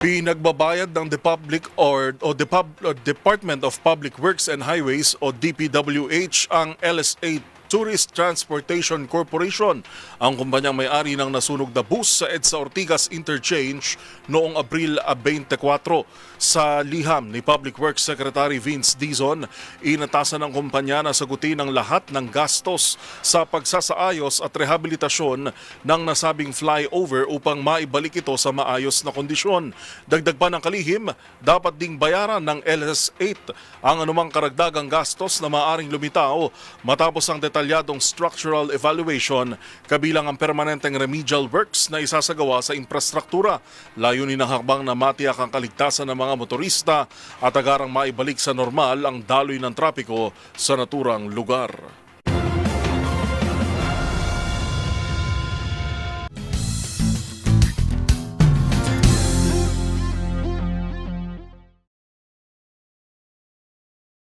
Pinagbabayad ng Department of Public Works and Highways o DPWH ang LSA Tourist Transportation Corporation, ang kumpanyang may-ari ng nasunog na bus sa EDSA Ortigas Interchange noong Abril 24. Sa liham ni Public Works Secretary Vince Dizon, inatasan ng kumpanya na sagutin ang lahat ng gastos sa pagsasaayos at rehabilitasyon ng nasabing flyover upang maibalik ito sa maayos na kondisyon. Dagdag pa ng kalihim, dapat ding bayaran ng LS8 ang anumang karagdagang gastos na maaaring lumitaw matapos ang detalyadong structural evaluation, kabilang ang permanenteng remedial works na isasagawa sa infrastruktura. Layunin ng hakbang na matiyak ang kaligtasan ng mga motorista at agarang maibalik sa normal ang daloy ng trapiko sa naturang lugar.